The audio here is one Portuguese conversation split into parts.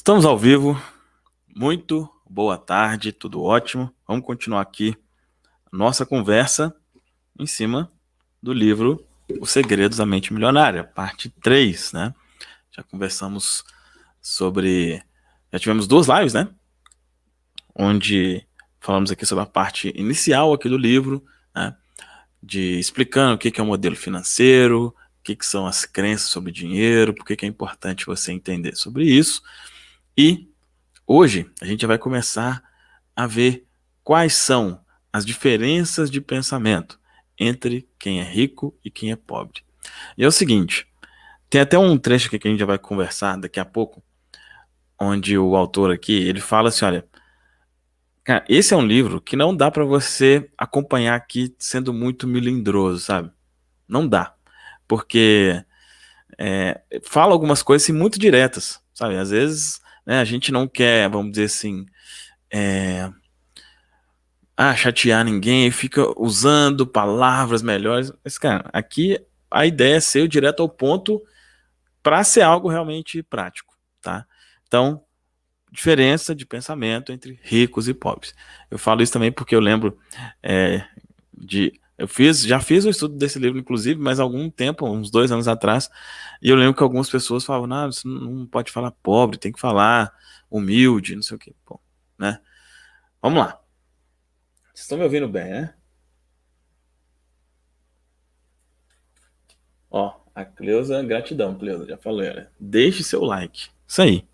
Estamos ao vivo. Muito boa tarde, tudo ótimo. Vamos continuar aqui a nossa conversa em cima do livro Os Segredos da Mente Milionária, parte 3, né? Já conversamos sobre... Já tivemos 2 lives, né? Onde falamos aqui sobre a parte inicial aqui do livro, né? De explicando o que é o modelo financeiro, o que são as crenças sobre dinheiro, por que é importante você entender sobre isso. E hoje a gente vai começar a ver quais são as diferenças de pensamento entre quem é rico e quem é pobre. E é o seguinte, tem até um trecho aqui que a gente já vai conversar daqui a pouco, onde o autor aqui, ele fala assim, olha, cara, esse é um livro que não dá para você acompanhar aqui sendo muito melindroso, sabe? Não dá, porque fala algumas coisas assim, muito diretas, sabe? Às vezes, né, a gente não quer, vamos dizer assim, chatear ninguém, fica usando palavras melhores. Mas, cara, aqui a ideia é ser direto ao ponto para ser algo realmente prático, tá? Então, diferença de pensamento entre ricos e pobres. Eu falo isso também porque eu lembro já fiz um estudo desse livro, inclusive, mas há algum tempo, uns 2 anos atrás, e eu lembro que algumas pessoas falavam, não, você não pode falar pobre, tem que falar humilde, não sei o quê. Bom, né? Vamos lá. Vocês estão me ouvindo bem, né? Ó, a Cleusa, gratidão, Cleusa, já falei, olha, deixe seu like. Isso aí.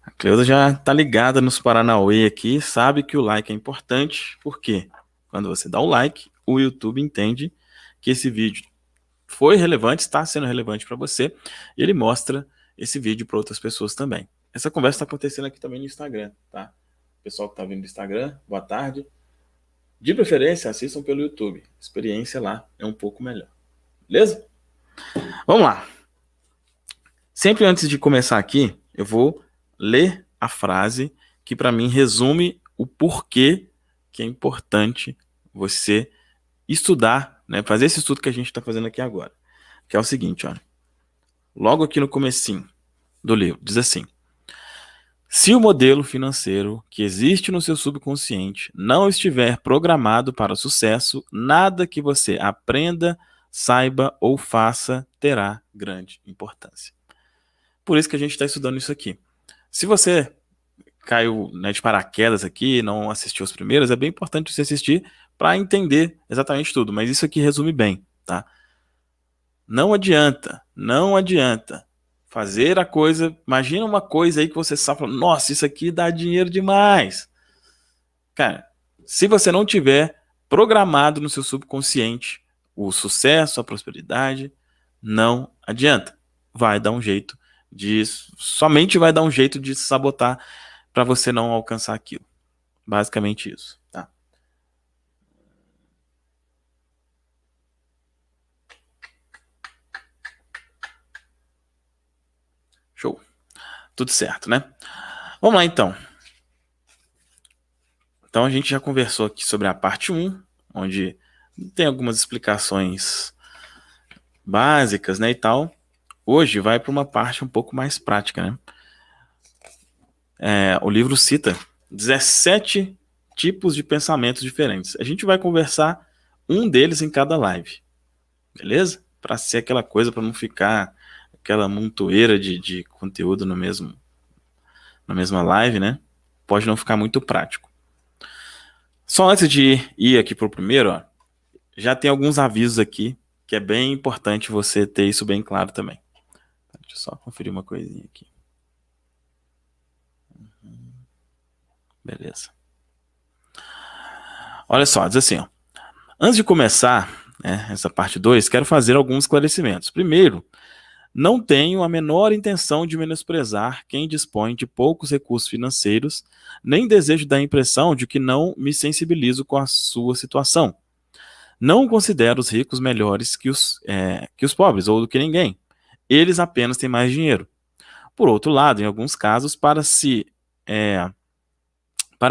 A Cleusa já tá ligada nos Paranauê aqui, sabe que o like é importante, porque quando você dá o like, o YouTube entende que esse vídeo foi relevante, está sendo relevante para você, e ele mostra esse vídeo para outras pessoas também. Essa conversa está acontecendo aqui também no Instagram, tá? Pessoal que tá vindo do Instagram, boa tarde. De preferência, assistam pelo YouTube. A experiência lá é um pouco melhor. Beleza? Vamos lá. Sempre antes de começar aqui, eu vou ler a frase que para mim resume o porquê que é importante você estudar, né, fazer esse estudo que a gente está fazendo aqui agora. Que é o seguinte, olha. Logo aqui no comecinho do livro, diz assim: se o modelo financeiro que existe no seu subconsciente não estiver programado para o sucesso, nada que você aprenda, saiba ou faça terá grande importância. Por isso que a gente está estudando isso aqui. Se você caiu, né, de paraquedas aqui, não assistiu os primeiros, é bem importante você assistir para entender exatamente tudo, mas isso aqui resume bem, tá? Não adianta fazer a coisa, imagina uma coisa aí que você sabe, nossa, isso aqui dá dinheiro demais. Cara, se você não tiver programado no seu subconsciente o sucesso, a prosperidade, não adianta. Vai dar um jeito somente vai dar um jeito de sabotar para você não alcançar aquilo. Basicamente isso, tá? Show. Tudo certo, né? Vamos lá então. Então a gente já conversou aqui sobre a parte 1, onde tem algumas explicações básicas, né, e tal. Hoje vai para uma parte um pouco mais prática, né? O livro cita 17 tipos de pensamentos diferentes. A gente vai conversar um deles em cada live, beleza? Para ser aquela coisa, para não ficar aquela montoeira de conteúdo na mesma live, né? Pode não ficar muito prático. Só antes de ir aqui para o primeiro, ó, já tem alguns avisos aqui que é bem importante você ter isso bem claro também. Deixa eu só conferir uma coisinha aqui. Beleza. Olha só, diz assim, ó. Antes de começar, né, essa parte 2, quero fazer alguns esclarecimentos. Primeiro, não tenho a menor intenção de menosprezar quem dispõe de poucos recursos financeiros, nem desejo dar a impressão de que não me sensibilizo com a sua situação. Não considero os ricos melhores que os pobres, ou do que ninguém. Eles apenas têm mais dinheiro. Por outro lado, em alguns casos, para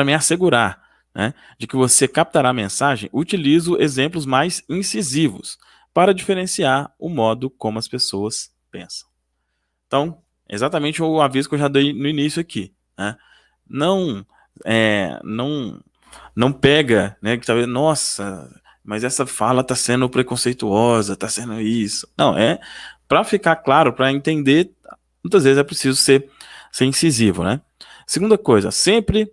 me assegurar, né, de que você captará a mensagem, utilizo exemplos mais incisivos para diferenciar o modo como as pessoas pensam. Então, exatamente o aviso que eu já dei no início aqui, né? Não, não, não pega, né? Que talvez, nossa, mas essa fala está sendo preconceituosa, está sendo isso. Não, para ficar claro, para entender, muitas vezes é preciso ser incisivo, né? Segunda coisa, sempre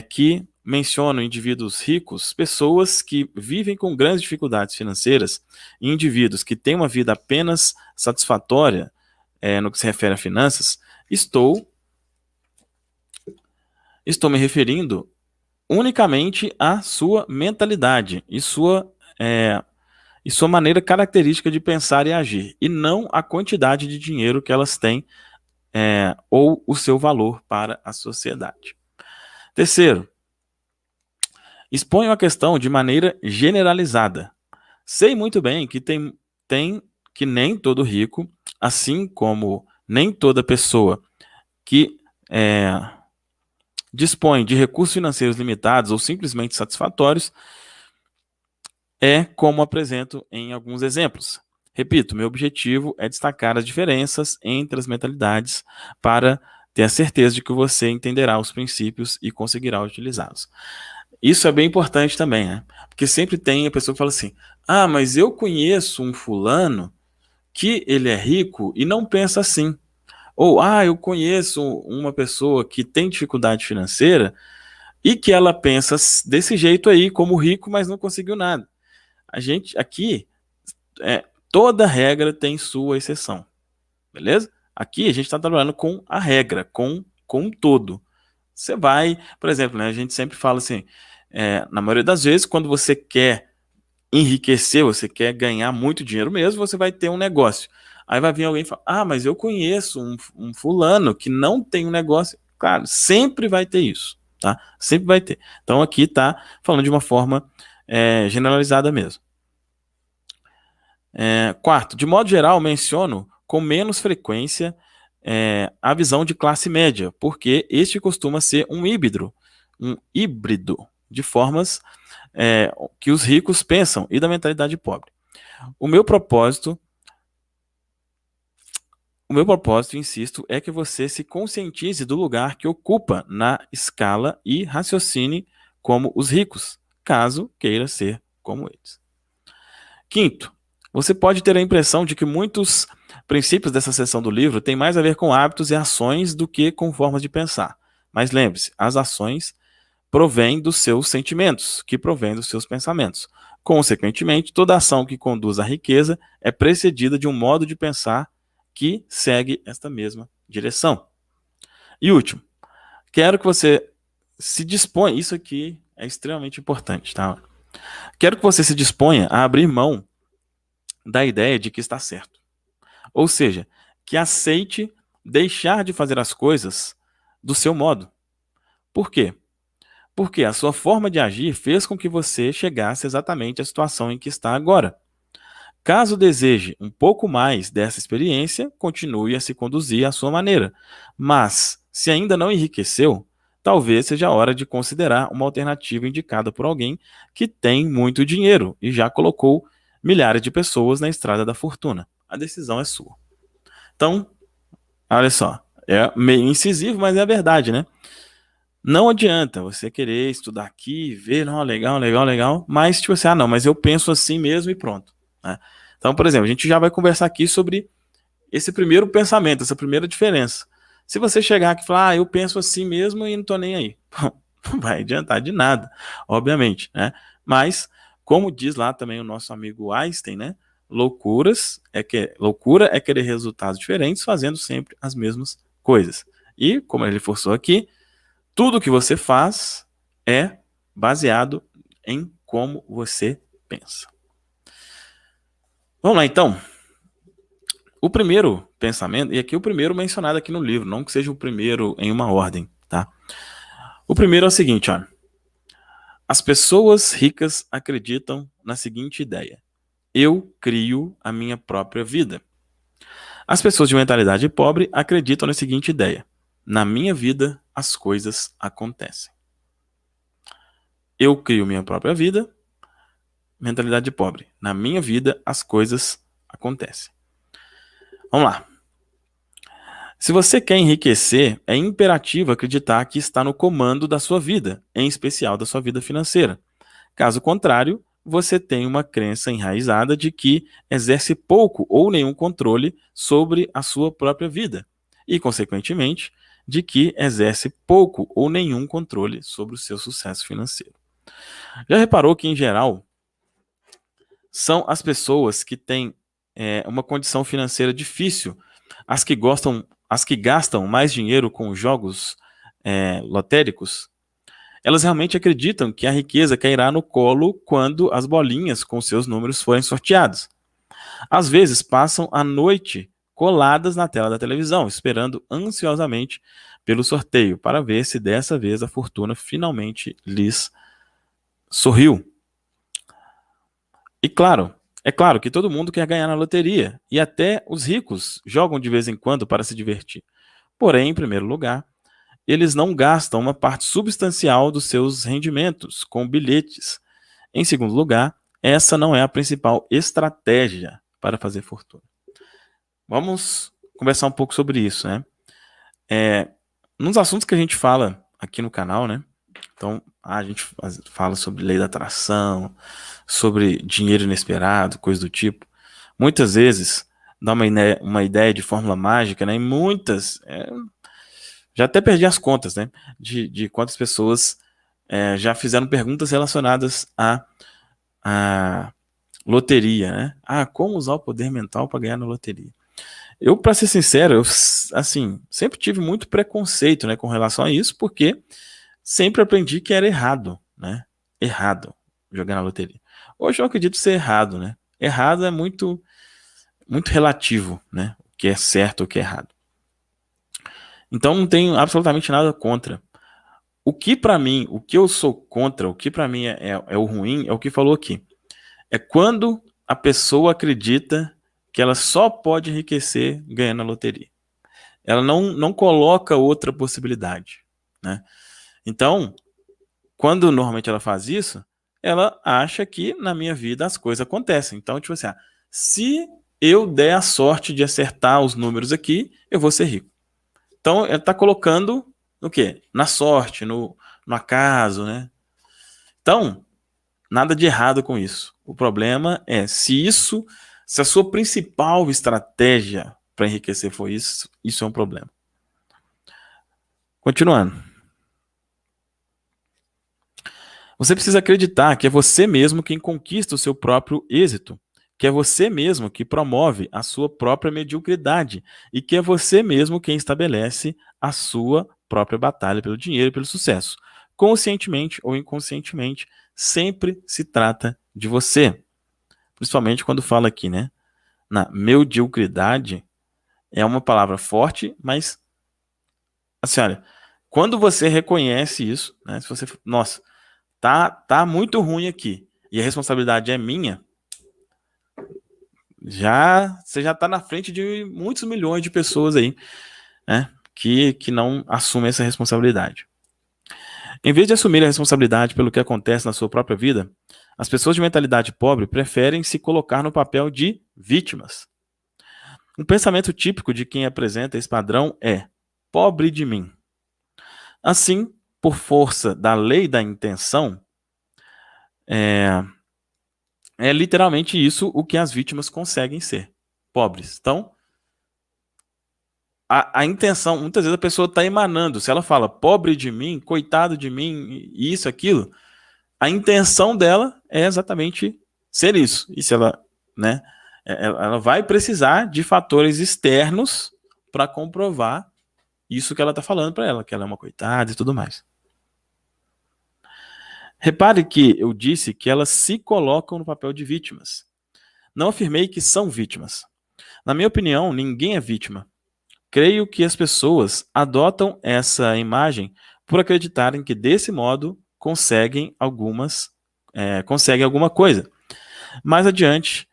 que menciono indivíduos ricos, pessoas que vivem com grandes dificuldades financeiras, e indivíduos que têm uma vida apenas satisfatória, no que se refere a finanças, estou me referindo unicamente à sua mentalidade e sua maneira característica de pensar e agir, e não à quantidade de dinheiro que elas têm, ou o seu valor para a sociedade. Terceiro, exponho a questão de maneira generalizada. Sei muito bem que tem que nem todo rico, assim como nem toda pessoa que dispõe de recursos financeiros limitados ou simplesmente satisfatórios, como apresento em alguns exemplos. Repito, meu objetivo é destacar as diferenças entre as mentalidades para ter a certeza de que você entenderá os princípios e conseguirá utilizá-los. Isso é bem importante também, né? Porque sempre tem a pessoa que fala assim: ah, mas eu conheço um fulano que ele é rico e não pensa assim. Ou, eu conheço uma pessoa que tem dificuldade financeira e que ela pensa desse jeito aí, como rico, mas não conseguiu nada. A gente aqui, toda regra tem sua exceção, beleza? Aqui a gente está trabalhando com a regra, com um todo. Você vai, por exemplo, né, a gente sempre fala assim, na maioria das vezes, quando você quer enriquecer, você quer ganhar muito dinheiro mesmo, você vai ter um negócio. Aí vai vir alguém e falar: ah, mas eu conheço um fulano que não tem um negócio. Claro, sempre vai ter isso, tá? Sempre vai ter. Então aqui tá falando de uma forma generalizada mesmo. Quarto, de modo geral, menciono com menos frequência a visão de classe média, porque este costuma ser um híbrido de formas que os ricos pensam e da mentalidade pobre. O meu propósito, insisto, é que você se conscientize do lugar que ocupa na escala e raciocine como os ricos, caso queira ser como eles. Quinto, você pode ter a impressão de que muitos princípios dessa seção do livro têm mais a ver com hábitos e ações do que com formas de pensar. Mas lembre-se, as ações provém dos seus sentimentos, que provém dos seus pensamentos. Consequentemente, toda ação que conduz à riqueza é precedida de um modo de pensar que segue esta mesma direção. E último, quero que você se disponha, isso aqui é extremamente importante, tá? Quero que você se disponha a abrir mão da ideia de que está certo. Ou seja, que aceite deixar de fazer as coisas do seu modo. Por quê? Porque a sua forma de agir fez com que você chegasse exatamente à situação em que está agora. Caso deseje um pouco mais dessa experiência, continue a se conduzir à sua maneira. Mas, se ainda não enriqueceu, talvez seja a hora de considerar uma alternativa indicada por alguém que tem muito dinheiro e já colocou milhares de pessoas na estrada da fortuna. A decisão é sua. Então, olha só, é meio incisivo, mas é a verdade, né? Não adianta você querer estudar aqui, ver, não, legal, legal, legal, mas tipo assim, não, mas eu penso assim mesmo e pronto, né? Então, por exemplo, a gente já vai conversar aqui sobre esse primeiro pensamento, essa primeira diferença. Se você chegar aqui e falar: eu penso assim mesmo e não tô nem aí, não vai adiantar de nada, obviamente, né? Mas, como diz lá também o nosso amigo Einstein, né? Loucura é querer resultados diferentes fazendo sempre as mesmas coisas. E, como ele forçou aqui, tudo que você faz é baseado em como você pensa. Vamos lá, então. O primeiro pensamento, e aqui o primeiro mencionado aqui no livro, não que seja o primeiro em uma ordem, tá? O primeiro é o seguinte, ó. As pessoas ricas acreditam na seguinte ideia: eu crio a minha própria vida. As pessoas de mentalidade pobre acreditam na seguinte ideia: na minha vida as coisas acontecem. Eu crio minha própria vida. Mentalidade pobre. Na minha vida, as coisas acontecem. Vamos lá. Se você quer enriquecer, é imperativo acreditar que está no comando da sua vida, em especial da sua vida financeira. Caso contrário, você tem uma crença enraizada de que exerce pouco ou nenhum controle sobre a sua própria vida e, consequentemente, de que exerce pouco ou nenhum controle sobre o seu sucesso financeiro. Já reparou que, em geral, são as pessoas que têm uma condição financeira difícil, as que gastam mais dinheiro com jogos lotéricos? Elas realmente acreditam que a riqueza cairá no colo quando as bolinhas com seus números forem sorteadas. Às vezes passam a noite coladas na tela da televisão, esperando ansiosamente pelo sorteio, para ver se dessa vez a fortuna finalmente lhes sorriu. E claro, é claro que todo mundo quer ganhar na loteria, e até os ricos jogam de vez em quando para se divertir. Porém, em primeiro lugar, eles não gastam uma parte substancial dos seus rendimentos com bilhetes. Em segundo lugar, essa não é a principal estratégia para fazer fortuna. Vamos conversar um pouco sobre isso, né? Nos assuntos que a gente fala aqui no canal, né? Então, a gente fala sobre lei da atração, sobre dinheiro inesperado, coisa do tipo. Muitas vezes dá uma ideia de fórmula mágica, né? E muitas, já até perdi as contas, né? De quantas pessoas já fizeram perguntas relacionadas à loteria, né? Como usar o poder mental para ganhar na loteria? Eu, para ser sincero, eu, assim, sempre tive muito preconceito, né, com relação a isso, porque sempre aprendi que era errado, né? Errado jogar na loteria. Hoje eu acredito ser errado, né? Errado é muito relativo, né? O que é certo, o que é errado. Então não tenho absolutamente nada contra. O que para mim, o que eu sou contra, o que para mim é o ruim, é o que falou aqui. É quando a pessoa acredita que ela só pode enriquecer ganhando na loteria. Ela não coloca outra possibilidade, né? Então, quando normalmente ela faz isso, ela acha que na minha vida as coisas acontecem. Então, tipo assim, se eu der a sorte de acertar os números aqui, eu vou ser rico. Então, ela está colocando no quê? Na sorte, no acaso, né? Então, nada de errado com isso. O problema é se a sua principal estratégia para enriquecer for isso, isso é um problema. Continuando. Você precisa acreditar que é você mesmo quem conquista o seu próprio êxito, que é você mesmo que promove a sua própria mediocridade e que é você mesmo quem estabelece a sua própria batalha pelo dinheiro e pelo sucesso. Conscientemente ou inconscientemente, sempre se trata de você. Principalmente quando fala aqui, né? Na mediocridade, é uma palavra forte, mas assim, olha, quando você reconhece isso, né? Se você, nossa, tá muito ruim aqui e a responsabilidade é minha, você já tá na frente de muitos milhões de pessoas aí, né, que não assumem essa responsabilidade. Em vez de assumir a responsabilidade pelo que acontece na sua própria vida, as pessoas de mentalidade pobre preferem se colocar no papel de vítimas. Um pensamento típico de quem apresenta esse padrão é: pobre de mim. Assim, por força da lei da intenção, é literalmente isso o que as vítimas conseguem ser: pobres. Então, a intenção, muitas vezes a pessoa está emanando. Se ela fala pobre de mim, coitado de mim, isso, aquilo, a intenção dela é exatamente ser isso. E se ela, né, ela vai precisar de fatores externos para comprovar isso que ela está falando para ela, que ela é uma coitada e tudo mais. Repare que eu disse que elas se colocam no papel de vítimas. Não afirmei que são vítimas. Na minha opinião, ninguém é vítima. Creio que as pessoas adotam essa imagem por acreditarem que desse modo conseguem alguma coisa. Mais adiante,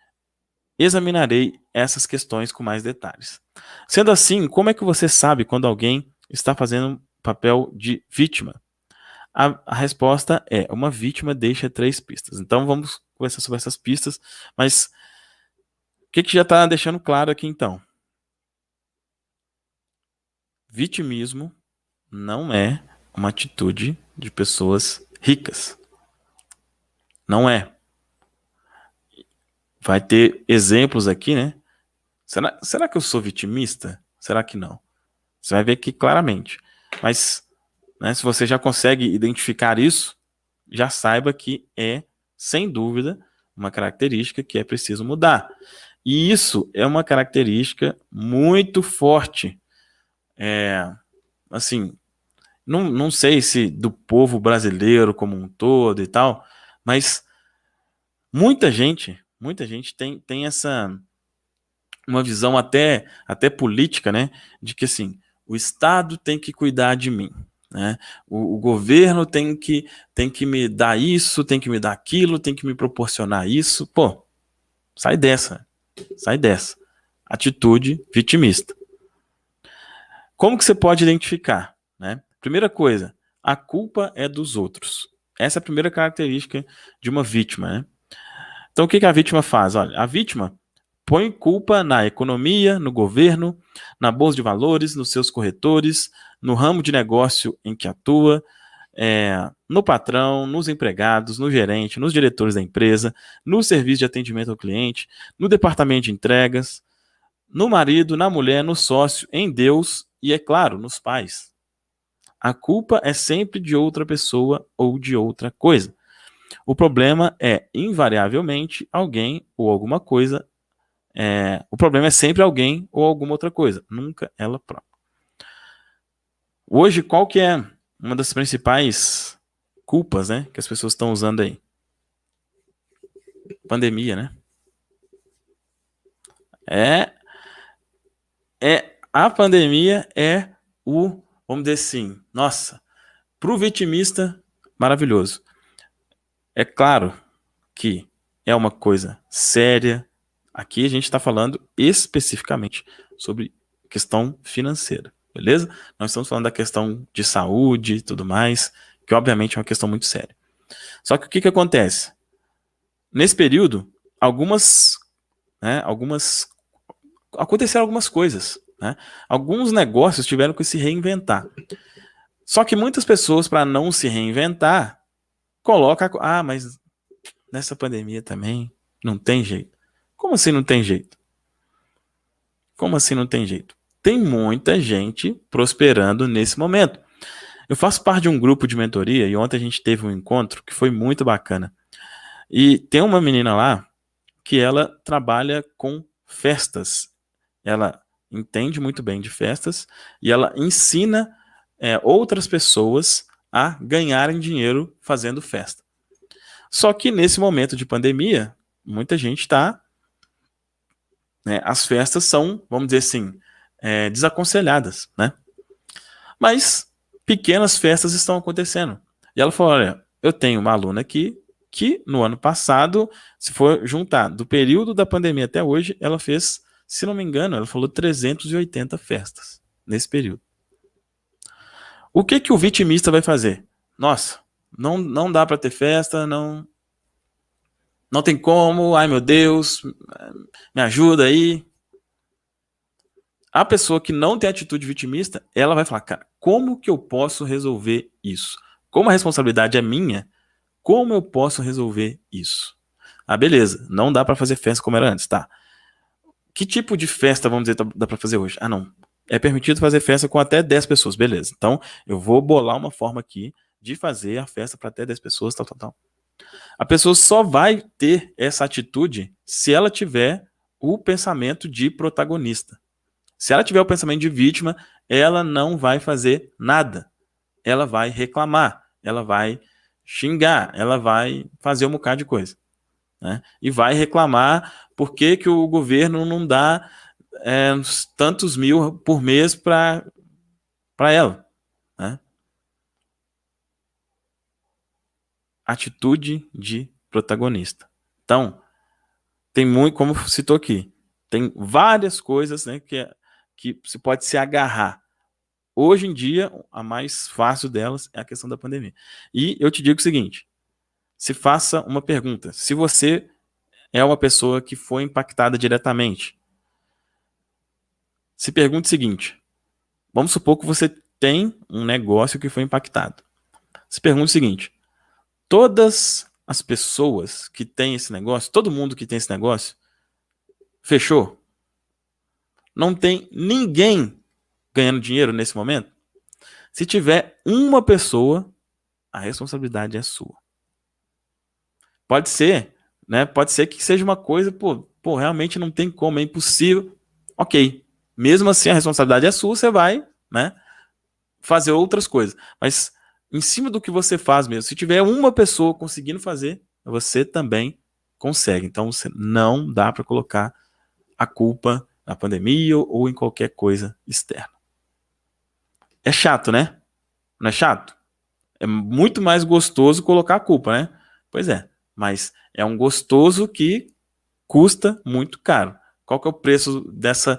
examinarei essas questões com mais detalhes. Sendo assim, como é que você sabe quando alguém está fazendo papel de vítima? A resposta é: uma vítima deixa 3 pistas. Então vamos conversar sobre essas pistas, mas o que já está deixando claro aqui então? Vitimismo não é uma atitude de pessoas ricas. Não é. Vai ter exemplos aqui, né? Será que eu sou vitimista? Será que não? Você vai ver aqui claramente. Mas, né, se você já consegue identificar isso, já saiba que é, sem dúvida, uma característica que é preciso mudar. E isso é uma característica muito forte. Assim, não sei se do povo brasileiro como um todo e tal, mas muita gente tem essa uma visão até política, né, de que assim, o Estado tem que cuidar de mim, né? O governo tem que me dar isso, tem que me dar aquilo, tem que me proporcionar isso. Pô, sai dessa, sai dessa. Atitude vitimista. Como que você pode identificar, né? Primeira coisa, a culpa é dos outros. Essa é a primeira característica de uma vítima, né? Então, o que a vítima faz? Olha, a vítima põe culpa na economia, no governo, na bolsa de valores, nos seus corretores, no ramo de negócio em que atua, no patrão, nos empregados, no gerente, nos diretores da empresa, no serviço de atendimento ao cliente, no departamento de entregas, no marido, na mulher, no sócio, em Deus e, é claro, nos pais. A culpa é sempre de outra pessoa ou de outra coisa. O problema é, invariavelmente, alguém ou alguma coisa. O problema é sempre alguém ou alguma outra coisa, nunca ela própria. Hoje, qual que é uma das principais culpas, né, que as pessoas estão usando aí? Pandemia, né? A pandemia é vamos dizer assim, nossa, pro vitimista, maravilhoso. É claro que é uma coisa séria. Aqui a gente está falando especificamente sobre questão financeira, beleza? Nós estamos falando da questão de saúde e tudo mais, que obviamente é uma questão muito séria. Só que o que acontece? Nesse período, aconteceram algumas coisas, né? Alguns negócios tiveram que se reinventar. Só que muitas pessoas, para não se reinventar, colocam, mas nessa pandemia também não tem jeito. Como assim não tem jeito? Como assim não tem jeito? Tem muita gente prosperando nesse momento. Eu faço parte de um grupo de mentoria e ontem a gente teve um encontro que foi muito bacana. E tem uma menina lá que ela trabalha com festas. Ela entende muito bem de festas e ela ensina outras pessoas a ganharem dinheiro fazendo festa. Só que nesse momento de pandemia, muita gente está, né, as festas são, vamos dizer assim, desaconselhadas, né? Mas pequenas festas estão acontecendo. E ela falou, olha, eu tenho uma aluna aqui que no ano passado, se for juntar do período da pandemia até hoje, ela fez, se não me engano, ela falou 380 festas nesse período. O que o vitimista vai fazer? Nossa, não dá para ter festa, não tem como, ai meu Deus, me ajuda aí. A pessoa que não tem atitude vitimista, ela vai falar, cara, como que eu posso resolver isso? Como a responsabilidade é minha, como eu posso resolver isso? Ah, beleza, não dá para fazer festa como era antes, tá? Que tipo de festa, vamos dizer, dá para fazer hoje? Ah, não. É permitido fazer festa com até 10 pessoas, beleza. Então, eu vou bolar uma forma aqui de fazer a festa para até 10 pessoas, tal. A pessoa só vai ter essa atitude se ela tiver o pensamento de protagonista. Se ela tiver o pensamento de vítima, ela não vai fazer nada. Ela vai reclamar, ela vai xingar, ela vai fazer um bocado de coisa. Né? E vai reclamar por que o governo não dá tantos mil por mês para ela. Né? Atitude de protagonista. Então, tem muito, como citou aqui, tem várias coisas, né, que se pode se agarrar. Hoje em dia, a mais fácil delas é a questão da pandemia. E eu te digo o seguinte, se faça uma pergunta. Se você é uma pessoa que foi impactada diretamente, se pergunte o seguinte, Vamos supor que você tem um negócio que foi impactado. Se pergunta o seguinte: todas as pessoas que têm esse negócio, todo mundo que tem esse negócio, fechou? Não tem ninguém ganhando dinheiro nesse momento? Se tiver uma pessoa, a responsabilidade é sua. Pode ser, né? Pode ser que seja uma coisa, realmente não tem como, é impossível. Ok. Mesmo assim, a responsabilidade é sua, você vai, né, fazer outras coisas. Mas em cima do que você faz mesmo, se tiver uma pessoa conseguindo fazer, você também consegue. Então, você não dá para colocar a culpa na pandemia ou em qualquer coisa externa. É chato, né? Não é chato? É muito mais gostoso colocar a culpa, né? Pois é, mas é um gostoso que custa muito caro. Qual que é o preço dessa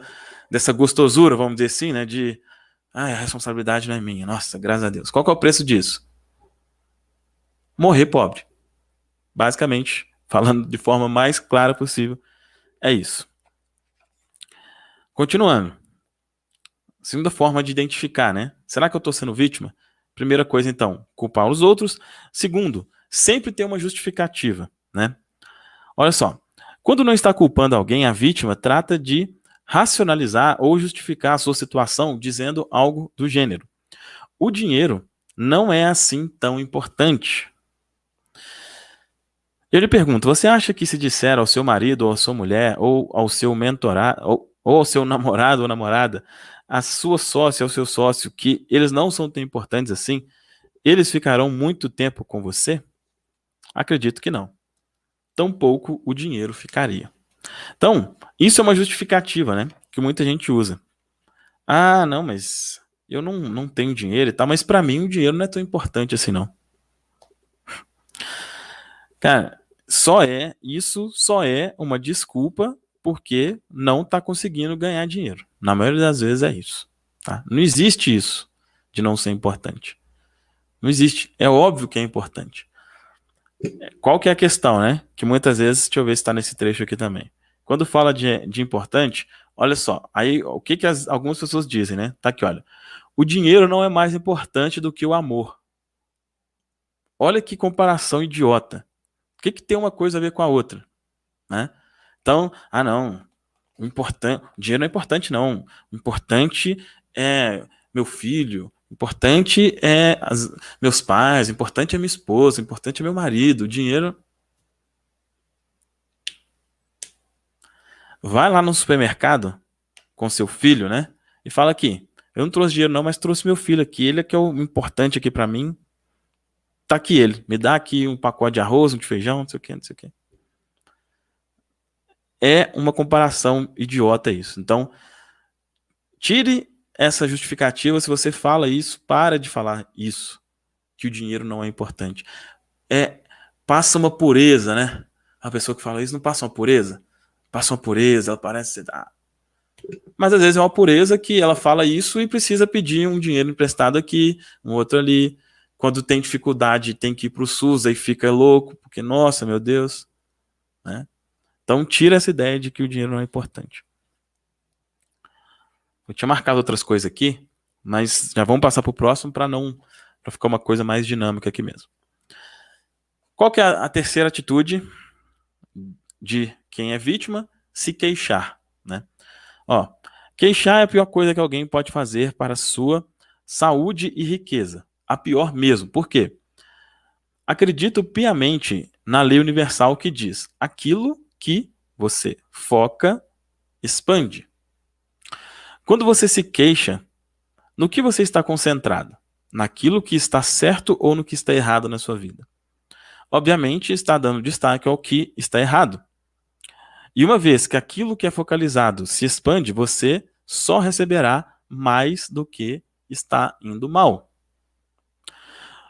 gostosura, vamos dizer assim, né? A responsabilidade não é minha. Nossa, graças a Deus. Qual que é o preço disso? Morrer pobre. Basicamente, falando de forma mais clara possível, é isso. Continuando. Segunda forma de identificar, né? Será que eu estou sendo vítima? Primeira coisa, então, culpar os outros. Segundo, sempre ter uma justificativa, né? Olha só, quando não está culpando alguém, a vítima trata de racionalizar ou justificar a sua situação dizendo algo do gênero: o dinheiro não é assim tão importante. Eu lhe pergunto, você acha que se disser ao seu marido ou à sua mulher, ou ao seu mentorado, ou ao seu namorado ou namorada, a sua sócia ou seu sócio, que eles não são tão importantes assim, eles ficarão muito tempo com você? Acredito que não. Tampouco o dinheiro ficaria. Então, isso é uma justificativa, né? Que muita gente usa. Ah, não, mas eu não tenho dinheiro e tal, mas para mim o dinheiro não é tão importante assim, não. Cara, isso só é uma desculpa porque não tá conseguindo ganhar dinheiro. Na maioria das vezes é isso, tá? Não existe isso de não ser importante. Não existe. É óbvio que é importante. Qual que é a questão, né? Que muitas vezes, deixa eu ver se está nesse trecho aqui também. Quando fala de importante, olha só, aí o que algumas pessoas dizem, né? Tá aqui, olha. O dinheiro não é mais importante do que o amor. Olha que comparação idiota. O que tem uma coisa a ver com a outra, né? Então, não, o dinheiro não é importante, não. O importante é meu filho, o importante é meus pais, o importante é minha esposa, o importante é meu marido. O dinheiro. Vai lá no supermercado com seu filho, né? E fala aqui: eu não trouxe dinheiro, não, mas trouxe meu filho aqui. Ele é que é o importante aqui pra mim. Tá aqui ele. Me dá aqui um pacote de arroz, um de feijão, não sei o que, não sei o que. É uma comparação idiota isso. Então, tire essa justificativa. Se você fala isso, para de falar isso, que o dinheiro não é importante. Passa uma pureza, né? A pessoa que fala isso não passa uma pureza? Passa uma pureza, ela parece... Mas às vezes é uma pureza que ela fala isso e precisa pedir um dinheiro emprestado aqui, um outro ali. Quando tem dificuldade, tem que ir para o SUS, aí fica louco, porque, nossa, meu Deus. Né? Então tira essa ideia de que o dinheiro não é importante. Eu tinha marcado outras coisas aqui, mas já vamos passar para o próximo para ficar uma coisa mais dinâmica aqui mesmo. Qual que é a terceira atitude de quem é vítima? Se queixar, né? Ó, queixar é a pior coisa que alguém pode fazer para a sua saúde e riqueza. A pior mesmo. Por quê? Acredito piamente na lei universal que diz: aquilo que você foca, expande. Quando você se queixa, no que você está concentrado? Naquilo que está certo ou no que está errado na sua vida? Obviamente, está dando destaque ao que está errado. E uma vez que aquilo que é focalizado se expande, você só receberá mais do que está indo mal.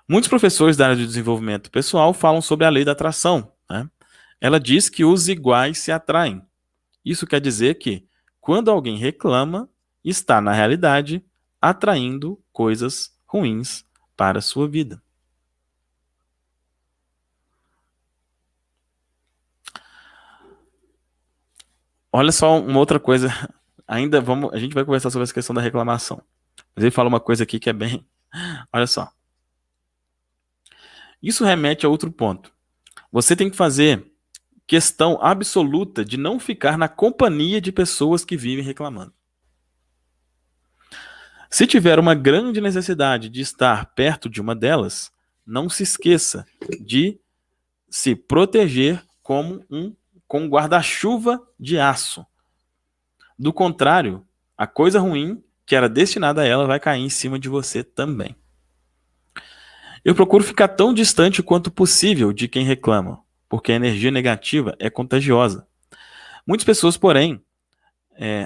Muitos professores da área de desenvolvimento pessoal falam sobre a lei da atração, né? Ela diz que os iguais se atraem. Isso quer dizer que, quando alguém reclama, está, na realidade, atraindo coisas ruins para a sua vida. Olha só uma outra coisa. A gente vai conversar sobre essa questão da reclamação. Mas ele fala uma coisa aqui que é bem... Olha só. Isso remete a outro ponto. Você tem que fazer questão absoluta de não ficar na companhia de pessoas que vivem reclamando. Se tiver uma grande necessidade de estar perto de uma delas, não se esqueça de se proteger com um guarda-chuva de aço. Do contrário, a coisa ruim que era destinada a ela vai cair em cima de você também. Eu procuro ficar tão distante quanto possível de quem reclama, porque a energia negativa é contagiosa. Muitas pessoas, porém,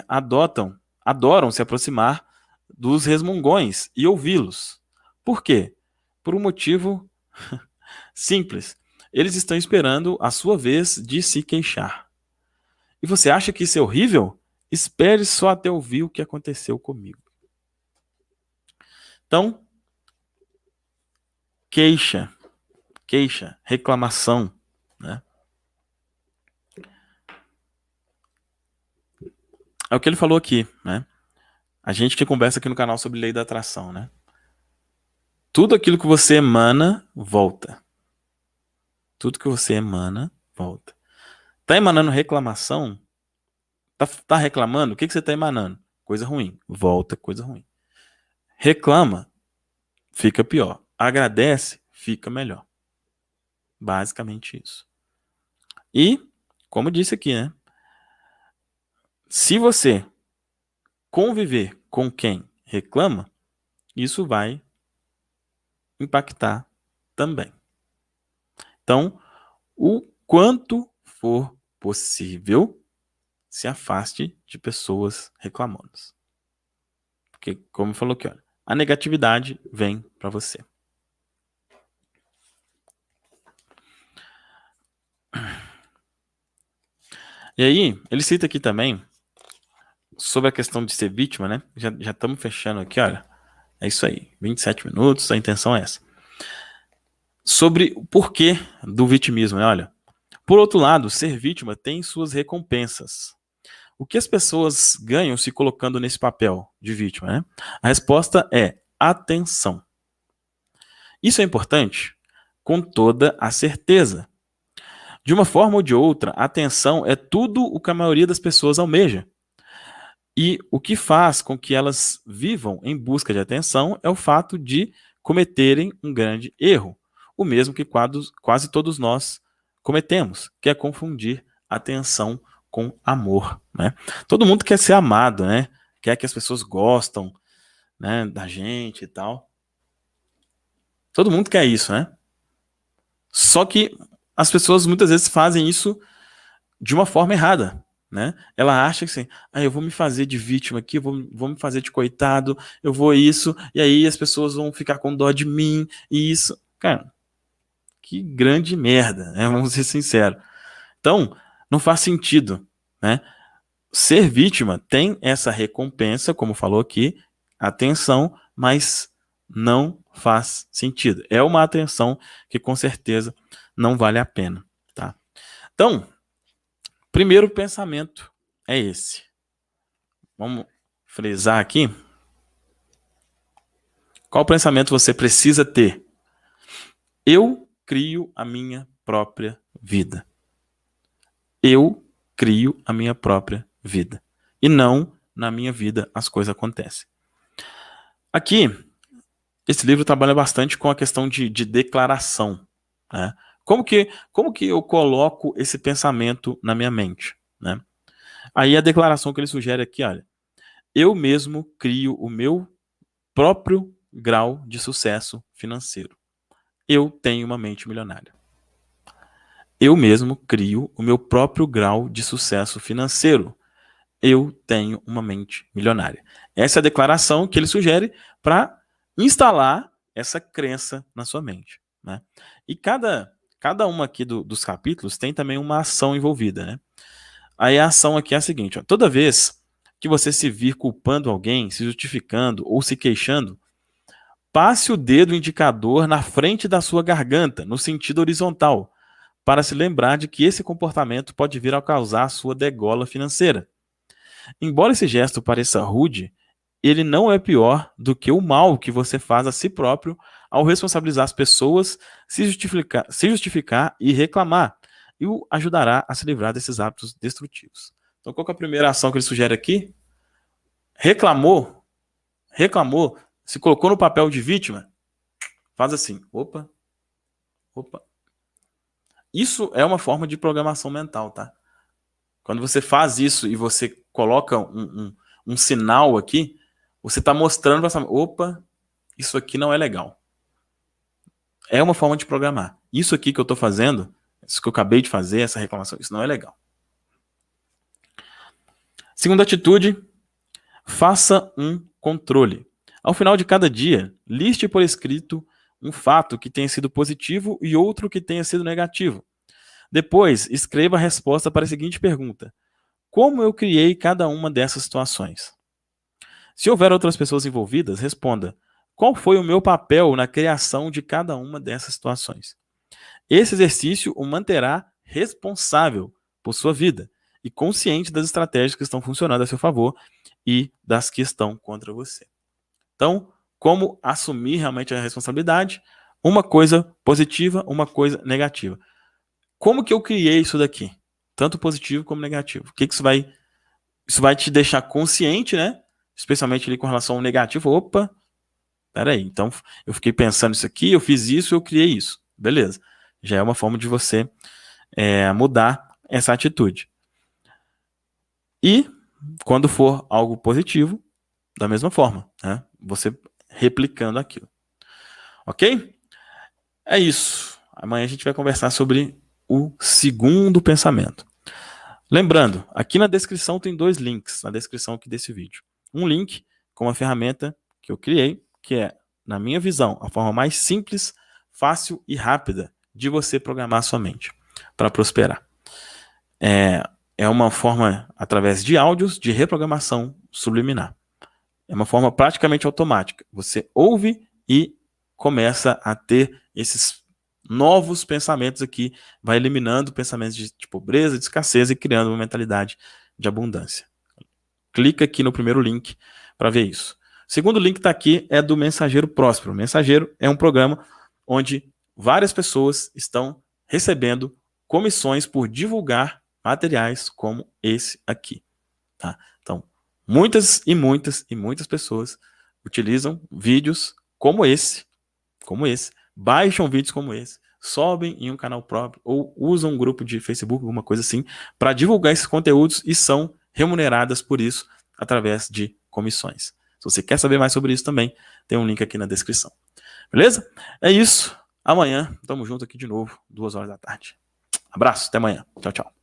adoram se aproximar dos resmungões e ouvi-los. Por quê? Por um motivo simples. Eles estão esperando a sua vez de se queixar. E você acha que isso é horrível? Espere só até ouvir o que aconteceu comigo. Então, queixa, reclamação, né? É o que ele falou aqui, né? A gente que conversa aqui no canal sobre lei da atração, né? Tudo aquilo que você emana, volta. Tudo que você emana, volta. Tá emanando reclamação? Tá reclamando? O que você tá emanando? Coisa ruim. Volta, coisa ruim. Reclama, fica pior. Agradece, fica melhor. Basicamente isso. E, como eu disse aqui, né? Se você conviver com quem reclama, isso vai impactar também. Então, o quanto for possível, se afaste de pessoas reclamonas. Porque, como falou aqui, olha, a negatividade vem para você. E aí, ele cita aqui também sobre a questão de ser vítima, né? Já estamos fechando aqui, olha. É isso aí, 27 minutos, a intenção é essa. Sobre o porquê do vitimismo, né? Olha, por outro lado, ser vítima tem suas recompensas. O que as pessoas ganham se colocando nesse papel de vítima, né? A resposta é atenção. Isso é importante? Com toda a certeza. De uma forma ou de outra, a atenção é tudo o que a maioria das pessoas almeja. E o que faz com que elas vivam em busca de atenção é o fato de cometerem um grande erro. O mesmo que quase todos nós cometemos, que é confundir atenção com amor, né? Todo mundo quer ser amado, né? Quer que as pessoas gostam, né, da gente e tal. Todo mundo quer isso, né? Só que as pessoas muitas vezes fazem isso de uma forma errada, né? Ela acha que assim, eu vou me fazer de vítima aqui, vou me fazer de coitado, eu vou isso, e aí as pessoas vão ficar com dó de mim, e isso. Cara, que grande merda, né? Vamos ser sinceros. Então, não faz sentido, né? Ser vítima tem essa recompensa, como falou aqui, atenção, mas não faz sentido. É uma atenção que com certeza não vale a pena, tá? Então, primeiro pensamento é esse. Vamos frisar aqui. Qual pensamento você precisa ter? Eu crio a minha própria vida. Eu crio a minha própria vida. E não na minha vida as coisas acontecem. Aqui, esse livro trabalha bastante com a questão de declaração, né? Como que eu coloco esse pensamento na minha mente, né? Aí a declaração que ele sugere aqui, olha, eu mesmo crio o meu próprio grau de sucesso financeiro. Eu tenho uma mente milionária. Eu mesmo crio o meu próprio grau de sucesso financeiro. Eu tenho uma mente milionária. Essa é a declaração que ele sugere para instalar essa crença na sua mente, né? E cada uma aqui dos capítulos tem também uma ação envolvida, né? Aí a ação aqui é a seguinte, ó, toda vez que você se vir culpando alguém, se justificando ou se queixando, passe o dedo indicador na frente da sua garganta, no sentido horizontal, para se lembrar de que esse comportamento pode vir a causar a sua degola financeira. Embora esse gesto pareça rude, ele não é pior do que o mal que você faz a si próprio ao responsabilizar as pessoas, se justificar e reclamar, e o ajudará a se livrar desses hábitos destrutivos. Então, qual que é a primeira ação que ele sugere aqui? Reclamou, se colocou no papel de vítima, faz assim, opa. Isso é uma forma de programação mental, tá? Quando você faz isso e você coloca um sinal aqui, você está mostrando para essa... Opa, isso aqui não é legal. É uma forma de programar. Isso aqui que eu estou fazendo, isso que eu acabei de fazer, essa reclamação, isso não é legal. Segunda atitude, faça um controle. Ao final de cada dia, liste por escrito um fato que tenha sido positivo e outro que tenha sido negativo. Depois, escreva a resposta para a seguinte pergunta: como eu criei cada uma dessas situações? Se houver outras pessoas envolvidas, responda: qual foi o meu papel na criação de cada uma dessas situações? Esse exercício o manterá responsável por sua vida e consciente das estratégias que estão funcionando a seu favor e das que estão contra você. Então, como assumir realmente a responsabilidade? Uma coisa positiva, uma coisa negativa. Como que eu criei isso daqui? Tanto positivo como negativo. O que isso vai... Isso vai te deixar consciente, né? Especialmente ali com relação ao negativo. Opa, peraí, então eu fiquei pensando isso aqui, eu fiz isso, eu criei isso. Beleza. Já é uma forma de você mudar essa atitude. E quando for algo positivo, da mesma forma, né? Você replicando aquilo. Ok? É isso. Amanhã a gente vai conversar sobre o segundo pensamento. Lembrando, aqui na descrição tem 2 links, na descrição aqui desse vídeo. Um link com uma ferramenta que eu criei, que é, na minha visão, a forma mais simples, fácil e rápida de você programar a sua mente para prosperar. É uma forma, através de áudios, de reprogramação subliminar. É uma forma praticamente automática. Você ouve e começa a ter esses novos pensamentos aqui, vai eliminando pensamentos de pobreza, de escassez e criando uma mentalidade de abundância. Clica aqui no primeiro link para ver isso. O segundo link está aqui, é do Mensageiro Próspero. O Mensageiro é um programa onde várias pessoas estão recebendo comissões por divulgar materiais como esse aqui. Tá? Então, muitas pessoas utilizam vídeos como esse, baixam vídeos como esse, sobem em um canal próprio ou usam um grupo de Facebook, alguma coisa assim, para divulgar esses conteúdos e são remuneradas por isso através de comissões. Se você quer saber mais sobre isso também, tem um link aqui na descrição. Beleza? É isso. Amanhã, tamo junto aqui de novo, 2 horas da tarde. Abraço, até amanhã. Tchau, tchau.